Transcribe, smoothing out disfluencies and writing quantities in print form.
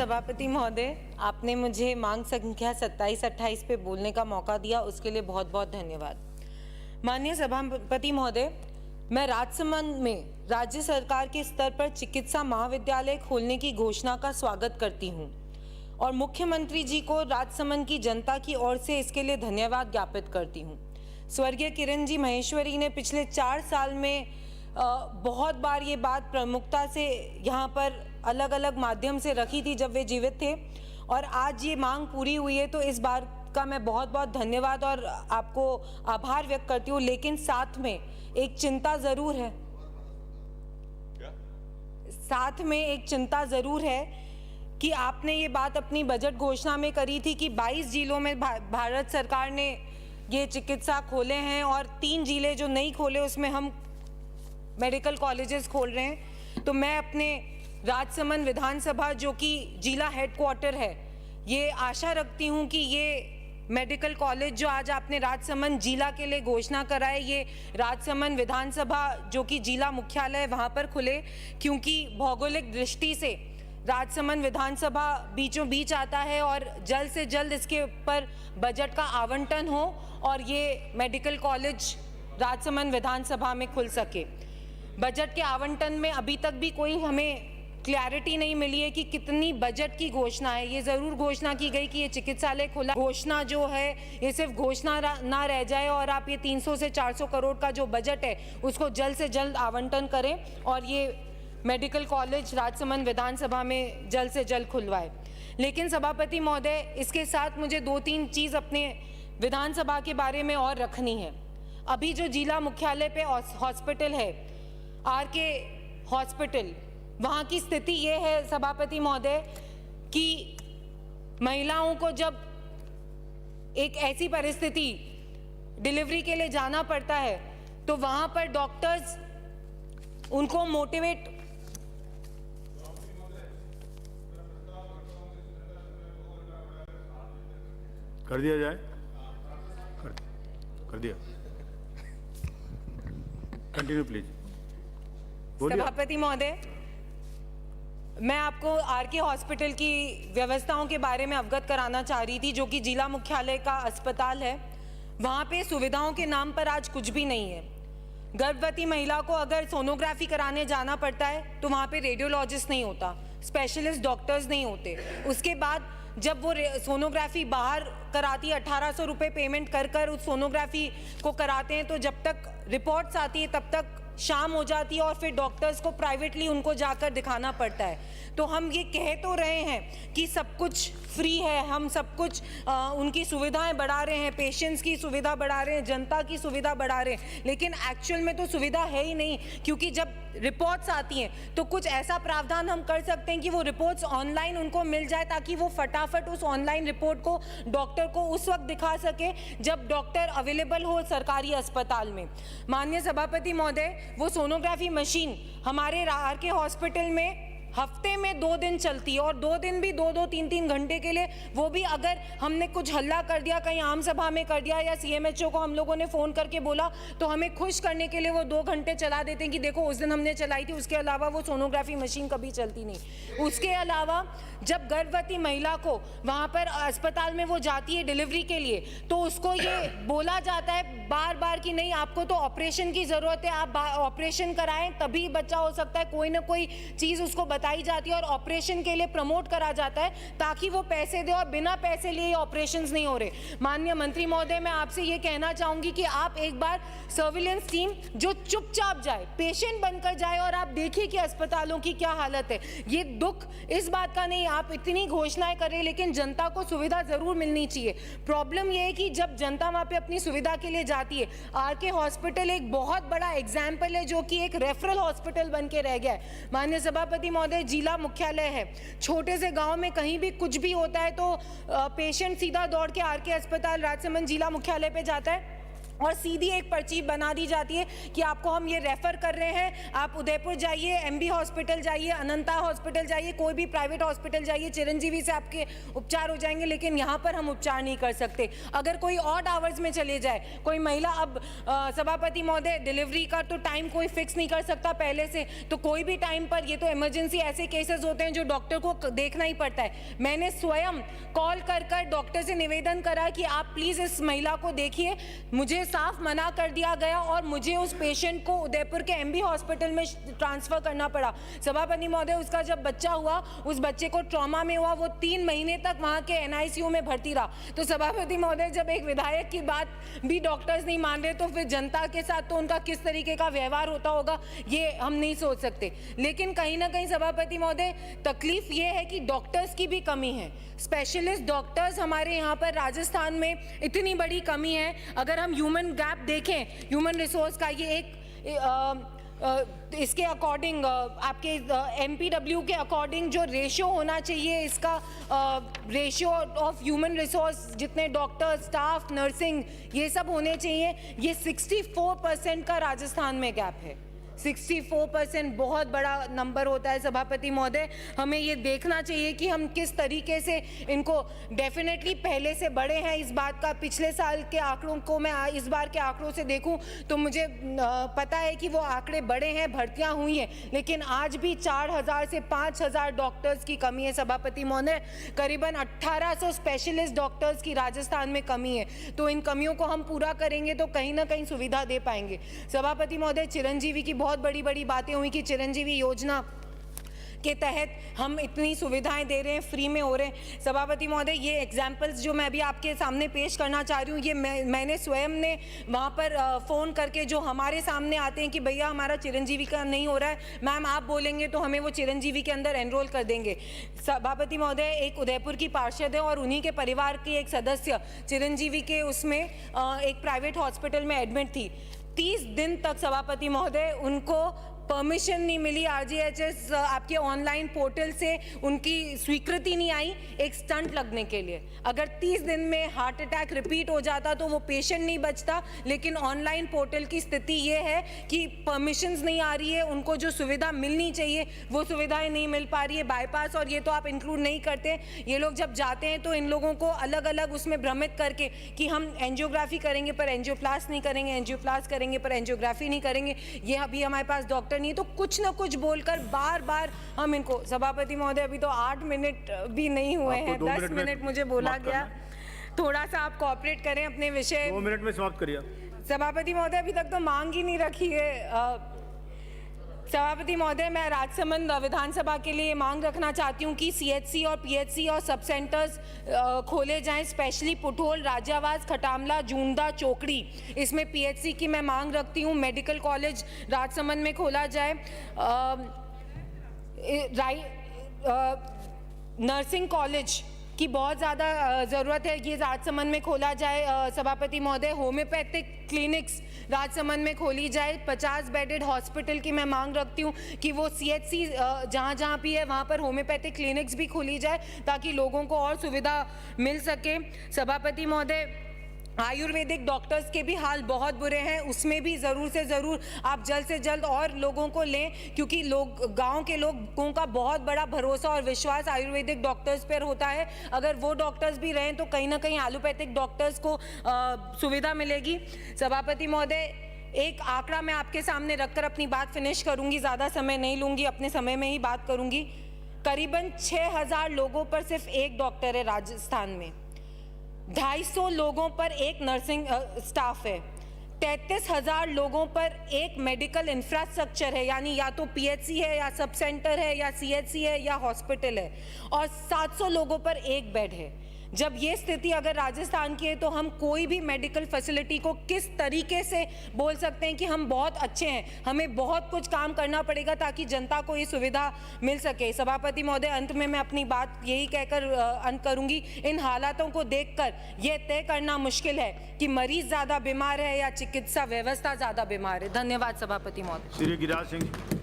सभापति महोदय, आपने मुझे मांग संख्या 27-28 पे बोलने का मौका दिया, उसके लिए बहुत बहुत धन्यवाद। माननीय सभापति महोदय, मैं राजसमंद में राज्य सरकार के स्तर पर चिकित्सा महाविद्यालय खोलने की घोषणा का स्वागत करती हूं और मुख्यमंत्री जी को राजसमंद की जनता की ओर से इसके लिए धन्यवाद ज्ञापित करती हूं। स्वर्गीय किरण जी महेश्वरी ने पिछले 4 साल में बहुत बार ये बात प्रमुखता से यहाँ पर अलग अलग माध्यम से रखी थी जब वे जीवित थे, और आज ये मांग पूरी हुई है, तो इस बार का मैं बहुत बहुत धन्यवाद और आपको आभार व्यक्त करती हूँ। लेकिन साथ में एक चिंता ज़रूर है, साथ में एक चिंता ज़रूर है कि आपने ये बात अपनी बजट घोषणा में करी थी कि 22 जिलों में भारत सरकार ने ये चिकित्सा खोले हैं और 3 जिले जो नहीं खोले उसमें हम मेडिकल कॉलेजेस खोल रहे हैं। तो मैं अपने राजसमंद विधानसभा जो कि जिला हेडक्वार्टर है, ये आशा रखती हूँ कि ये मेडिकल कॉलेज जो आज आपने राजसमंद जिला के लिए घोषणा कराए, ये राजसमंद विधानसभा जो कि जिला मुख्यालय वहाँ पर खुले, क्योंकि भौगोलिक दृष्टि से राजसमंद विधानसभा बीचों बीच आता है और जल्द से जल्द इसके ऊपर बजट का आवंटन हो और ये मेडिकल कॉलेज राजसमंद विधानसभा में खुल सके। बजट के आवंटन में अभी तक भी कोई हमें क्लैरिटी नहीं मिली है कि कितनी बजट की घोषणा है। ये ज़रूर घोषणा की गई कि ये चिकित्सालय खुला, घोषणा जो है ये सिर्फ घोषणा ना रह जाए और आप ये 300 से 400 करोड़ का जो बजट है उसको जल्द से जल्द आवंटन करें और ये मेडिकल कॉलेज राजसमंद विधानसभा में जल्द से जल्द खुलवाए। लेकिन सभापति महोदय, इसके साथ मुझे 2-3 चीज़ अपने विधानसभा के बारे में और रखनी है। अभी जो जिला मुख्यालय पे हॉस्पिटल है, आरके हॉस्पिटल, वहाँ की स्थिति ये है सभापति महोदय कि महिलाओं को जब एक ऐसी परिस्थिति डिलीवरी के लिए जाना पड़ता है तो वहाँ पर डॉक्टर्स उनको मोटिवेट कर दिया जाए, कर दिया। Continue please. सभापति महोदय, मैं आपको आरके हॉस्पिटल की व्यवस्थाओं के बारे में अवगत कराना चाह रही थी, जो कि जिला मुख्यालय का अस्पताल है। वहाँ पे सुविधाओं के नाम पर आज कुछ भी नहीं है। गर्भवती महिला को अगर सोनोग्राफी कराने जाना पड़ता है तो वहाँ पे रेडियोलॉजिस्ट नहीं होता, स्पेशलिस्ट डॉक्टर्स नहीं होते। उसके बाद जब वो सोनोग्राफी बाहर कराती है, 1800 रुपये पेमेंट कर उस सोनोग्राफी को कराते हैं, तो जब तक रिपोर्ट्स आती है तब तक शाम हो जाती है और फिर डॉक्टर्स को प्राइवेटली उनको जाकर दिखाना पड़ता है। तो हम ये कह तो रहे हैं कि सब कुछ फ्री है, हम सब कुछ उनकी सुविधाएं बढ़ा रहे हैं, पेशेंट्स की सुविधा बढ़ा रहे हैं, जनता की सुविधा बढ़ा रहे हैं, लेकिन एक्चुअल में तो सुविधा है ही नहीं। क्योंकि जब रिपोर्ट्स आती हैं तो कुछ ऐसा प्रावधान हम कर सकते हैं कि वो रिपोर्ट्स ऑनलाइन उनको मिल जाए, ताकि वो फटाफट उस ऑनलाइन रिपोर्ट को डॉक्टर को उस वक्त दिखा सके जब डॉक्टर अवेलेबल हो सरकारी अस्पताल में। माननीय सभापति महोदय, वो सोनोग्राफी मशीन हमारे आरके हॉस्पिटल में हफ्ते में 2 दिन चलती है और 2 दिन भी 2-2, 3-3 घंटे के लिए, वो भी अगर हमने कुछ हल्ला कर दिया, कहीं आम सभा में कर दिया या सीएमएचओ को हम लोगों ने फ़ोन करके बोला, तो हमें खुश करने के लिए वो 2 घंटे चला देते हैं कि देखो उस दिन हमने चलाई थी। उसके अलावा वो सोनोग्राफी मशीन कभी चलती नहीं। उसके अलावा जब गर्भवती महिला को वहाँ पर अस्पताल में वो जाती है डिलीवरी के लिए, तो उसको ये बोला जाता है बार बार कि नहीं, आपको तो ऑपरेशन की ज़रूरत है, आप ऑपरेशन कराएं तभी बच्चा हो सकता है। कोई ना कोई चीज़ उसको बताई जाती है और ऑपरेशन के लिए प्रमोट करा जाता है ताकि वो पैसे दे, और बिना पैसे लिए ऑपरेशंस नहीं हो रहे। माननीय मंत्री महोदय, मैं आपसे ये कहना चाहूँगी कि आप एक बार सर्विलेंस टीम जो चुपचाप जाए, पेशेंट बनकर जाए और आप देखिए कि अस्पतालों की क्या हालत है। ये दुख इस बात का नहीं, आप इतनी घोषणाएं करें लेकिन जनता को सुविधा ज़रूर मिलनी चाहिए। प्रॉब्लम ये है कि जब जनता वहाँ पे अपनी सुविधा के लिए जाती है, आरके हॉस्पिटल एक बहुत बड़ा एग्जाम्पल है जो कि एक रेफरल हॉस्पिटल बन के रह गया है। माननीय सभापति महोदय, जिला मुख्यालय है, छोटे से गांव में कहीं भी कुछ भी होता है तो पेशेंट सीधा दौड़ के आरके अस्पताल राजसमंद जिला मुख्यालय पे जाता है और सीधी एक पर्ची बना दी जाती है कि आपको हम ये रेफर कर रहे हैं, आप उदयपुर जाइए, एमबी हॉस्पिटल जाइए, अनंता हॉस्पिटल जाइए, कोई भी प्राइवेट हॉस्पिटल जाइए, चिरंजीवी से आपके उपचार हो जाएंगे, लेकिन यहाँ पर हम उपचार नहीं कर सकते। अगर कोई ऑड आवर्स में चले जाए, कोई महिला, अब सभापति महोदय डिलीवरी का तो टाइम कोई फिक्स नहीं कर सकता पहले से, तो कोई भी टाइम पर, ये तो इमरजेंसी ऐसे केसेस होते हैं जो डॉक्टर को देखना ही पड़ता है। मैंने स्वयं कॉल कर कर डॉक्टर से निवेदन करा कि आप प्लीज इस महिला को देखिए, मुझे साफ मना कर दिया गया और मुझे उस पेशेंट को उदयपुर के एमबी हॉस्पिटल में ट्रांसफर करना पड़ा। सभापति महोदय, उसका जब बच्चा हुआ, उस बच्चे को ट्रॉमा में हुआ, वो 3 महीने तक वहां के एनआईसीयू में भर्ती रहा। तो सभापति महोदय, जब एक विधायक की बात भी डॉक्टर्स नहीं मान रहे, तो फिर जनता के साथ तो उनका किस तरीके का व्यवहार होता होगा, ये हम नहीं सोच सकते। लेकिन कहीं ना कहीं सभापति महोदय, तकलीफ ये है कि डॉक्टर्स की भी कमी है। स्पेशलिस्ट डॉक्टर्स हमारे यहाँ पर राजस्थान में इतनी बड़ी कमी है। अगर हम ह्यूमन गैप देखें, ह्यूमन रिसोर्स का, ये इसके अकॉर्डिंग, आपके एमपीडब्ल्यू के अकॉर्डिंग जो रेशियो होना चाहिए, इसका रेशियो ऑफ ह्यूमन रिसोर्स, जितने डॉक्टर, स्टाफ, नर्सिंग, ये सब होने चाहिए, ये 64% का राजस्थान में गैप है। 64% बहुत बड़ा नंबर होता है सभापति महोदय। हमें ये देखना चाहिए कि हम किस तरीके से इनको, डेफिनेटली पहले से बड़े हैं इस बात का। पिछले साल के आंकड़ों को मैं इस बार के आंकड़ों से देखूं तो मुझे पता है कि वो आंकड़े बड़े हैं, भर्तियां हुई हैं, लेकिन आज भी 4000 से 5000 डॉक्टर्स की कमी है सभापति महोदय। करीबन 1800 स्पेशलिस्ट डॉक्टर्स की राजस्थान में कमी है। तो इन कमियों को हम पूरा करेंगे तो कहीं ना कहीं सुविधा दे पाएंगे। सभापति महोदय, चिरंजीवी की बहुत बड़ी बातें हुई कि चिरंजीवी योजना के तहत हम इतनी सुविधाएं दे रहे हैं, फ्री में हो रहे हैं। सभापति महोदय, ये एग्जाम्पल्स जो मैं अभी आपके सामने पेश करना चाह रही हूँ, ये मैंने स्वयं ने वहाँ पर फ़ोन करके, जो हमारे सामने आते हैं कि भैया हमारा चिरंजीवी का नहीं हो रहा है, मैम आप बोलेंगे तो हमें वो चिरंजीवी के अंदर एनरोल कर देंगे। सभापति महोदय, एक उदयपुर की पार्षद है और उन्हीं के परिवार की एक सदस्य चिरंजीवी के उसमें एक प्राइवेट हॉस्पिटल में एडमिट थी। 30 दिन तक सभापति महोदय उनको परमिशन नहीं मिली, आरजीएचएस आपके ऑनलाइन पोर्टल से उनकी स्वीकृति नहीं आई एक स्टंट लगने के लिए। अगर 30 दिन में हार्ट अटैक रिपीट हो जाता तो वो पेशेंट नहीं बचता, लेकिन ऑनलाइन पोर्टल की स्थिति ये है कि परमिशंस नहीं आ रही है, उनको जो सुविधा मिलनी चाहिए वो सुविधाएं नहीं मिल पा रही है। बाईपास और ये तो आप इंक्लूड नहीं करते। ये लोग जब जाते हैं तो इन लोगों को अलग अलग उसमें भ्रमित करके कि हम एंजियोग्राफी करेंगे पर एंजियोप्लास्ट नहीं करेंगे, एंजियोप्लास्ट करेंगे पर एंजियोग्राफी नहीं करेंगे, ये अभी हमारे पास डॉक्टर नहीं, तो कुछ ना कुछ बोलकर बार बार हम इनको। सभापति महोदय, अभी तो 8 मिनट भी नहीं हुए हैं, 10 मिनट मुझे बोला गया, थोड़ा सा आप कोऑपरेट करें अपने विषय। 2 मिनट में समाप्त करिए। सभापति महोदय, अभी तक तो मांग ही नहीं रखी है। सभापति महोदय, मैं राजसमंद विधानसभा के लिए मांग रखना चाहती हूँ कि सीएचसी और पीएचसी और सब सेंटर्स खोले जाएं, स्पेशली पुठोल, राजावास, खटामला, जूंदा, चोकड़ी, इसमें पीएचसी की मैं मांग रखती हूँ। मेडिकल कॉलेज राजसमंद में खोला जाए। नर्सिंग कॉलेज की बहुत ज़्यादा ज़रूरत है, ये राजसमंद में खोला जाए सभापति महोदय। होम्योपैथिक क्लिनिक्स राजसमंद में खोली जाए। 50 बेडेड हॉस्पिटल की मैं मांग रखती हूँ कि वो सीएचसी जहाँ भी है वहाँ पर होम्योपैथिक क्लिनिक्स भी खोली जाए ताकि लोगों को और सुविधा मिल सके। सभापति महोदय, आयुर्वेदिक डॉक्टर्स के भी हाल बहुत बुरे हैं, उसमें भी ज़रूर से ज़रूर आप जल्द से जल्द और लोगों को लें, क्योंकि गांव के लोगों का बहुत बड़ा भरोसा और विश्वास आयुर्वेदिक डॉक्टर्स पर होता है। अगर वो डॉक्टर्स भी रहें तो कहीं ना कहीं एलोपैथिक डॉक्टर्स को सुविधा मिलेगी। सभापति महोदय, एक आंकड़ा मैं आपके सामने रखकर अपनी बात फिनिश करूंगी, ज़्यादा समय नहीं लूँगी, अपने समय में ही बात करूँगी। करीबन 6000 लोगों पर सिर्फ एक डॉक्टर है राजस्थान में, 250 लोगों पर एक नर्सिंग स्टाफ है, 33,000 लोगों पर एक मेडिकल इंफ्रास्ट्रक्चर है, यानी या तो पीएचसी है या सब सेंटर है या सीएचसी है या हॉस्पिटल है, और 700 लोगों पर एक बेड है। जब ये स्थिति अगर राजस्थान की है तो हम कोई भी मेडिकल फैसिलिटी को किस तरीके से बोल सकते हैं कि हम बहुत अच्छे हैं। हमें बहुत कुछ काम करना पड़ेगा ताकि जनता को ये सुविधा मिल सके। सभापति महोदय, अंत में मैं अपनी बात यही कहकर अंत करूंगी, इन हालातों को देखकर ये तय करना मुश्किल है कि मरीज ज़्यादा बीमार है या चिकित्सा व्यवस्था ज़्यादा बीमार है। धन्यवाद सभापति महोदय। श्री गिरिराज सिंह।